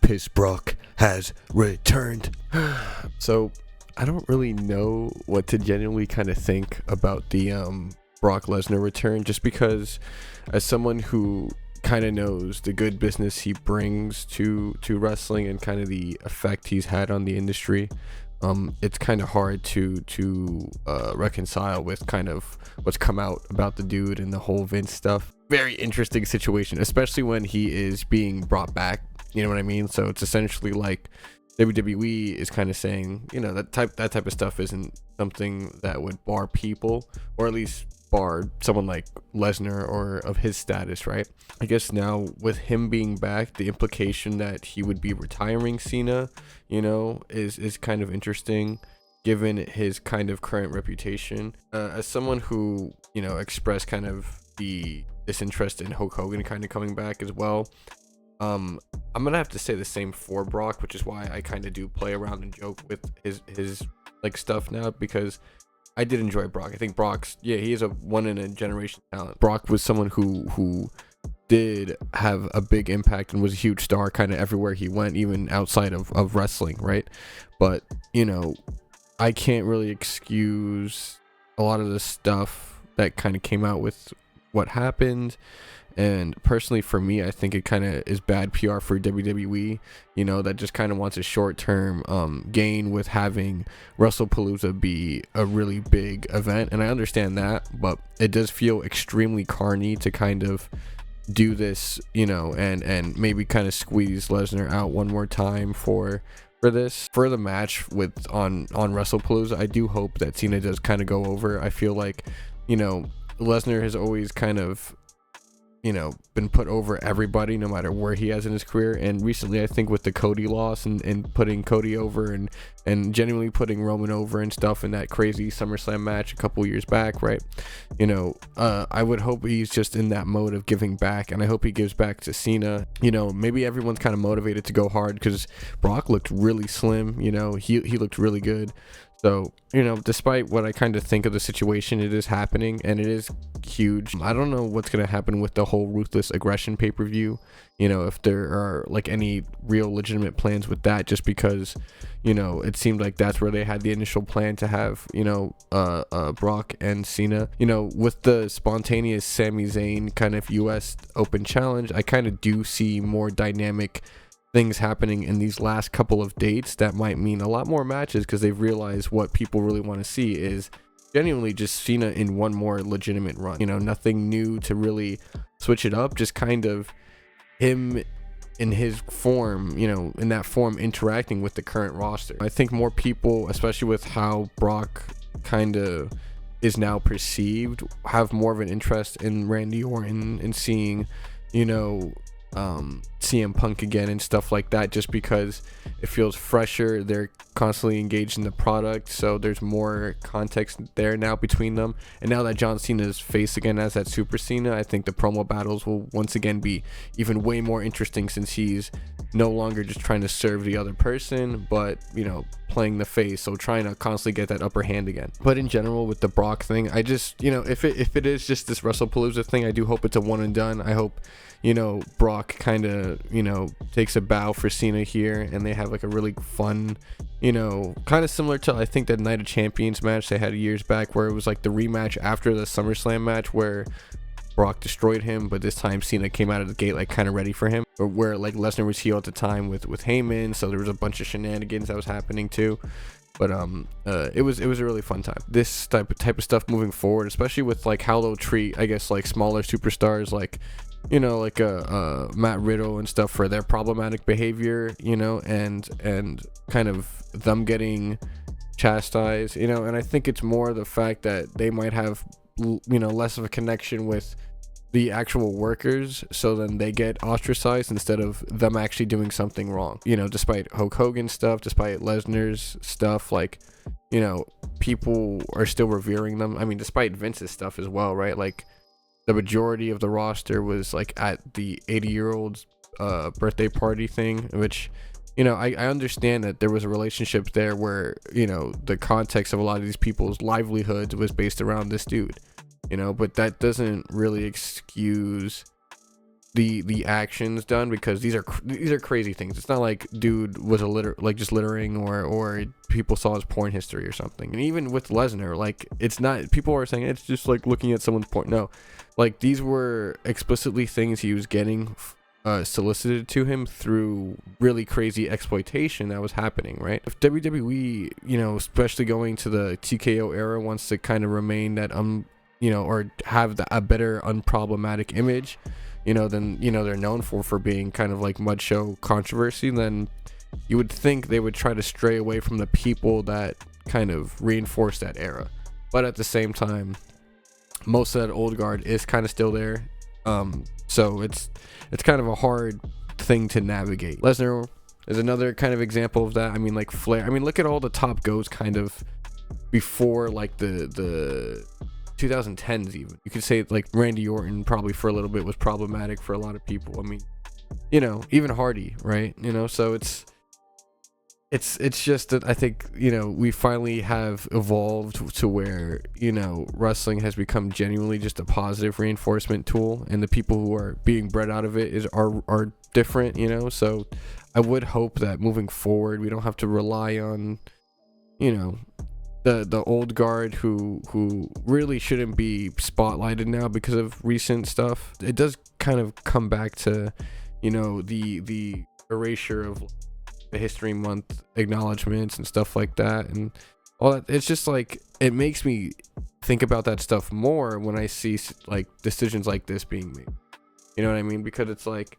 Piss Brock has returned. So I don't really know what to genuinely kind of think about the Brock Lesnar return, just because as someone who kind of knows the good business he brings to wrestling and kind of the effect he's had on the industry, it's kind of hard to reconcile with kind of what's come out about the dude and the whole Vince stuff. Very interesting situation, especially when he is being brought back, you know what I mean? So it's essentially like WWE is kind of saying, you know, that type of stuff isn't something that would bar people, or at least bar someone like Lesnar or of his status, right? I guess now with him being back, the implication that he would be retiring Cena, you know, is kind of interesting given his kind of current reputation. As someone who, you know, expressed kind of the disinterest in Hulk Hogan kind of coming back as well, I'm gonna have to say the same for Brock, which is why I kind of do play around and joke with his like stuff now, because I did enjoy Brock. I think Brock's, yeah, he is a one in a generation talent. Brock was someone who did have a big impact and was a huge star kind of everywhere he went, even outside of wrestling, right? But, you know, I can't really excuse a lot of the stuff that kind of came out with what happened. And personally, for me, I think it kind of is bad PR for WWE, you know, that just kind of wants a short-term gain with having WrestlePalooza be a really big event. And I understand that, but it does feel extremely carny to kind of do this, you know, and maybe kind of squeeze Lesnar out one more time for the match with on WrestlePalooza. I do hope that Cena does kind of go over. I feel like, you know, Lesnar has always kind of, you know, been put over everybody no matter where he has in his career, and recently I think with the Cody loss and putting Cody over and genuinely putting Roman over and stuff in that crazy SummerSlam match a couple years back, right? You know, I would hope he's just in that mode of giving back, and I hope he gives back to Cena. You know, maybe everyone's kind of motivated to go hard because Brock looked really slim, you know, he looked really good. So, you know, despite what I kind of think of the situation, it is happening and it is huge. I don't know what's going to happen with the whole Ruthless Aggression pay-per-view, you know, if there are like any real legitimate plans with that, just because, you know, it seemed like that's where they had the initial plan to have, you know, Brock and Cena. You know, with the spontaneous Sami Zayn kind of US Open Challenge, I kind of do see more dynamic things happening in these last couple of dates that might mean a lot more matches, because they've realized what people really want to see is genuinely just Cena in one more legitimate run. You know, nothing new to really switch it up, just kind of him in his form, you know, in that form interacting with the current roster. I think more people, especially with how Brock kind of is now perceived, have more of an interest in Randy Orton and seeing, you know, CM Punk again and stuff like that, just because it feels fresher. They're constantly engaged in the product, so there's more context there now between them. And now that John Cena's face again as that Super Cena, I think the promo battles will once again be even way more interesting, since he's no longer just trying to serve the other person, but, you know, playing the face, so trying to constantly get that upper hand again. But in general, with the Brock thing, I just, you know, if it is just this WrestlePalooza thing, I do hope it's a one and done. I hope, you know, Brock kind of, you know, takes a bow for Cena here, and they have like a really fun, you know, kind of similar to, I think, that Night of Champions match they had years back, where it was like the rematch after the SummerSlam match where Brock destroyed him, but this time Cena came out of the gate like kind of ready for him, or where like Lesnar was heel at the time with Heyman, so there was a bunch of shenanigans that was happening too. But it was a really fun time. This type of stuff moving forward, especially with like how they'll treat, I guess, like smaller superstars, like, you know, like Matt Riddle and stuff, for their problematic behavior, you know, and kind of them getting chastised, you know. And I think it's more the fact that they might have, you know, less of a connection with the actual workers, so then they get ostracized instead of them actually doing something wrong. You know, despite Hulk Hogan stuff, despite Lesnar's stuff, like, you know, people are still revering them. I mean, despite Vince's stuff as well, right? Like, the majority of the roster was like at the 80-year-old's birthday party thing, which, you know, I understand that there was a relationship there where, you know, the context of a lot of these people's livelihoods was based around this dude, you know, but that doesn't really excuse the actions done, because these are crazy things. It's not like dude was just littering, or people saw his porn history or something. And even with Lesnar, like, it's not, people are saying it's just like looking at someone's porn. No, like, these were explicitly things he was getting solicited to him through really crazy exploitation that was happening, right? If WWE, especially going to the TKO era, wants to kind of remain that or have a better unproblematic image, than they're known for being kind of like mud show controversy, then you would think they would try to stray away from the people that kind of reinforce that era. But at the same time, most of that old guard is kind of still there, so it's kind of a hard thing to navigate. Lesnar is another kind of example of that. I mean, like Flair. I mean, look at all the top goes kind of before, like, the 2010s. Even you could say, like, Randy Orton probably for a little bit was problematic for a lot of people. I mean, even Hardy, right? So it's just that I think we finally have evolved to where wrestling has become genuinely just a positive reinforcement tool, and the people who are being bred out of it are different. So I would hope that moving forward we don't have to rely on the old guard who really shouldn't be spotlighted now because of recent stuff. It does kind of come back to the erasure of the History Month acknowledgments and stuff like that, and all that. It's just like, it makes me think about that stuff more when I see like decisions like this being made. You know what I mean? Because it's like,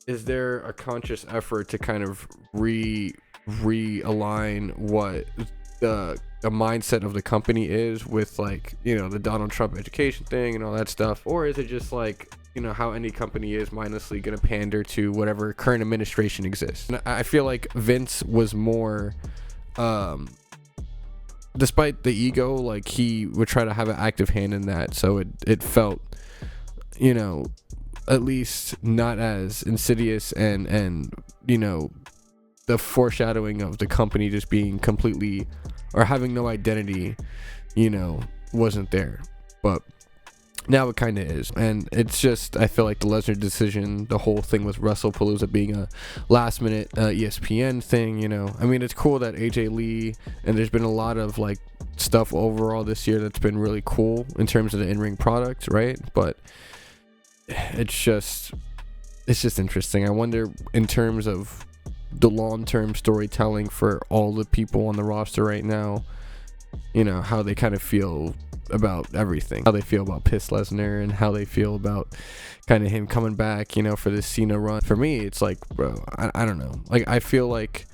is there a conscious effort to kind of realign what the mindset of the company is with, like, the Donald Trump education thing and all that stuff? Or is it just like, how any company is mindlessly going to pander to whatever current administration exists? And I feel like Vince was more, despite the ego, like, he would try to have an active hand in that. So it felt, at least not as insidious, and the foreshadowing of the company just being completely, or having no identity, wasn't there. But now it kind of is. And it's just, I feel like the Lesnar decision, the whole thing with WrestlePalooza being a last minute ESPN thing, I mean, it's cool that AJ Lee, and there's been a lot of like stuff overall this year that's been really cool in terms of the in-ring product, right? But it's just interesting. I wonder, in terms of the long-term storytelling for all the people on the roster right now, how they kind of feel about everything, how they feel about Piss Lesnar, and how they feel about kind of him coming back, for this Cena run. For me, it's like, bro, I don't know. Like, I feel like,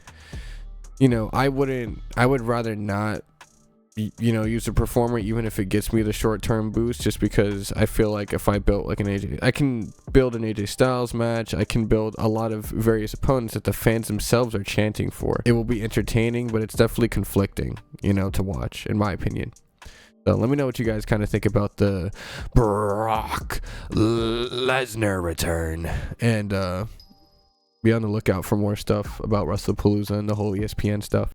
I would rather not, use a performer, even if it gets me the short-term boost, just because I feel like if I built like I can build an AJ Styles match, I can build a lot of various opponents that the fans themselves are chanting for. It will be entertaining, but it's definitely conflicting, to watch, in my opinion. So let me know what you guys kind of think about the Brock Lesnar return, and be on the lookout for more stuff about WrestlePalooza and the whole ESPN stuff.